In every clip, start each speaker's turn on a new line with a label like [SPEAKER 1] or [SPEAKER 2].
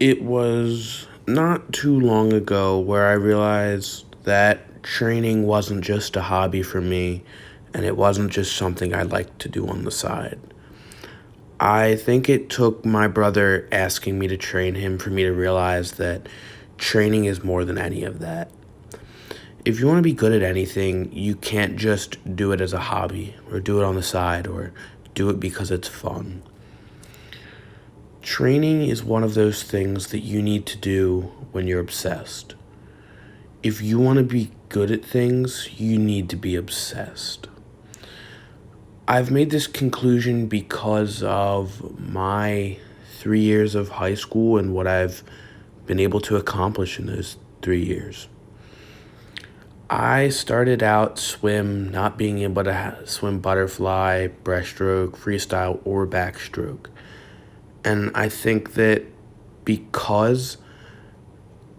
[SPEAKER 1] It was not too long ago where I realized that training wasn't just a hobby for me, and it wasn't just something I liked to do on the side. I think it took my brother asking me to train him for me to realize that training is more than any of that. If you want to be good at anything, you can't just do it as a hobby or do it on the side or do it because it's fun. Training is one of those things that you need to do when you're obsessed. If you want to be good at things, you need to be obsessed. I've made this conclusion because of my 3 years of high school and what I've been able to accomplish in those 3 years. I started out swim not being able to swim butterfly, breaststroke, freestyle, or backstroke. And I think that because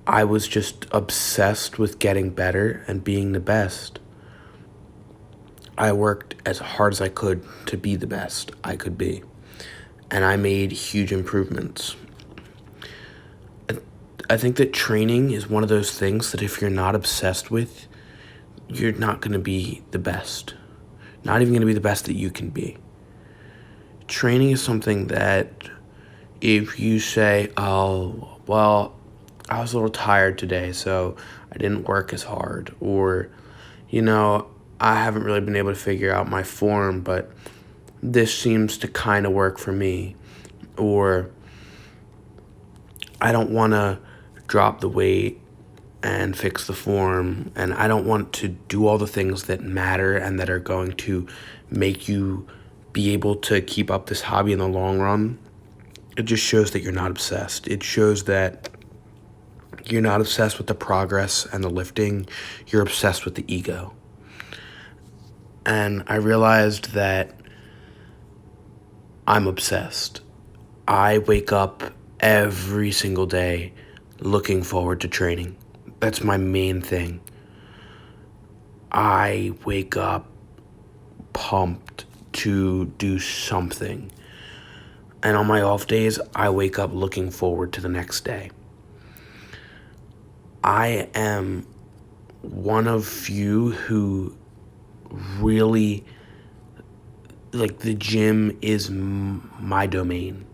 [SPEAKER 1] I was just obsessed with getting better and being the best, I worked as hard as I could to be the best I could be. And I made huge improvements. I think that training is one of those things that if you're not obsessed with, you're not going to be the best. Not even going to be the best that you can be. Training is something that if you say, oh, well, I was a little tired today, so I didn't work as hard, or, I haven't really been able to figure out my form, but this seems to kind of work for me, or I don't want to drop the weight and fix the form, and I don't want to do all the things that matter and that are going to make you be able to keep up this hobby in the long run. It just shows that you're not obsessed. It shows that you're not obsessed with the progress and the lifting. You're obsessed with the ego. And I realized that I'm obsessed. I wake up every single day looking forward to training. That's my main thing. I wake up pumped to do something. And on my off days, I wake up looking forward to the next day. I am one of few who really, like, the gym is my domain.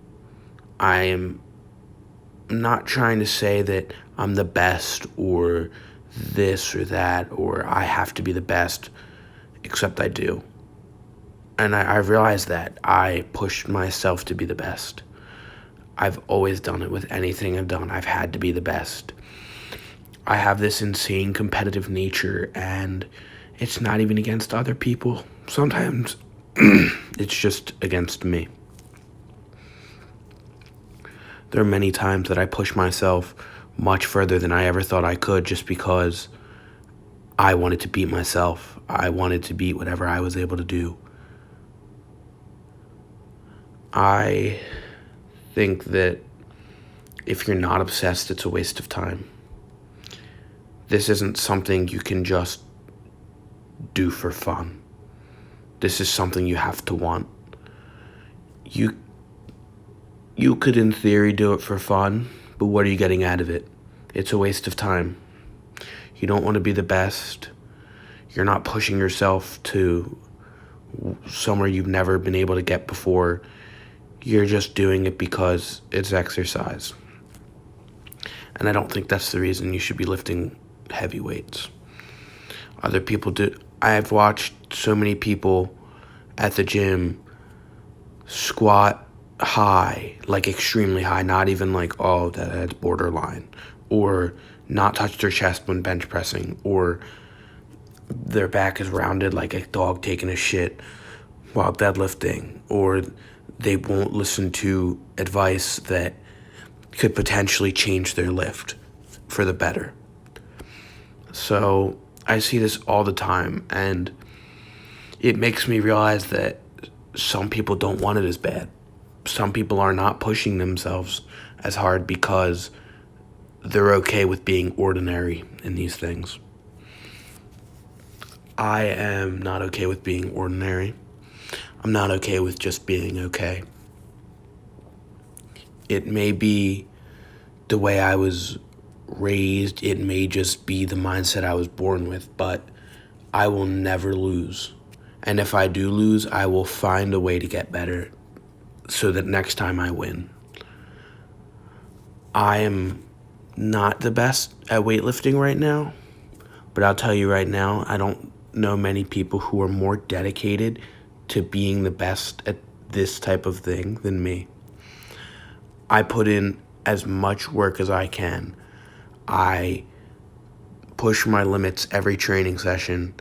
[SPEAKER 1] I am not trying to say that I'm the best or this or that or I have to be the best, except I do. And I realized that I pushed myself to be the best. I've always done it with anything I've done. I've had to be the best. I have this insane competitive nature, and it's not even against other people. Sometimes it's just against me. There are many times that I push myself much further than I ever thought I could just because I wanted to beat myself. I wanted to beat whatever I was able to do. I think that if you're not obsessed, it's a waste of time. This isn't something you can just do for fun. This is something you have to want. You could, in theory, do it for fun, but what are you getting out of it? It's a waste of time. You don't want to be the best. You're not pushing yourself to somewhere you've never been able to get before. You're just doing it because it's exercise. And I don't think that's the reason you should be lifting heavy weights. Other people do. I've watched so many people at the gym squat high, like extremely high, not even like, oh, that's borderline, or not touch their chest when bench pressing, or their back is rounded like a dog taking a shit while deadlifting, or they won't listen to advice that could potentially change their lift for the better. So I see this all the time, and it makes me realize that some people don't want it as bad. Some people are not pushing themselves as hard because they're okay with being ordinary in these things. I am not okay with being ordinary. I'm not okay with just being okay. It may be the way I was raised. It may just be the mindset I was born with, but I will never lose. And if I do lose, I will find a way to get better so that next time I win. I am not the best at weightlifting right now, but I'll tell you right now, I don't know many people who are more dedicated to being the best at this type of thing than me. I put in as much work as I can. I push my limits every training session.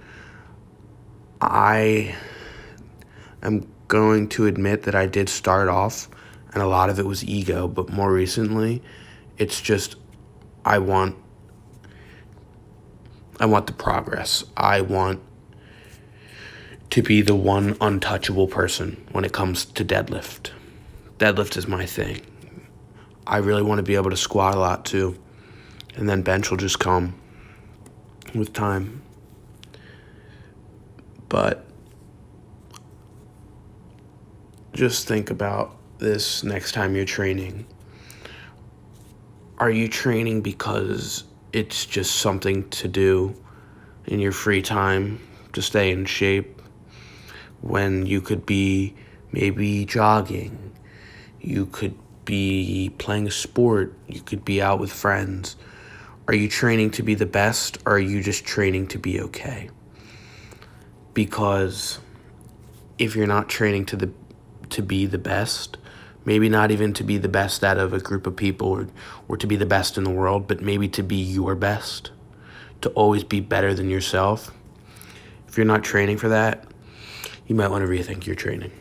[SPEAKER 1] I am going to admit that I did start off, and a lot of it was ego, but more recently, it's just I want the progress. I want to be the one untouchable person when it comes to deadlift. Deadlift is my thing. I really want to be able to squat a lot too, and then bench will just come with time. But just think about this next time you're training. Are you training because it's just something to do in your free time to stay in shape, when you could be maybe jogging, you could be playing a sport, you could be out with friends? Are you training to be the best, or are you just training to be okay? Because if you're not training to be the best, maybe not even to be the best out of a group of people, or to be the best in the world, but maybe to be your best, to always be better than yourself. If you're not training for that, you might want to rethink your training.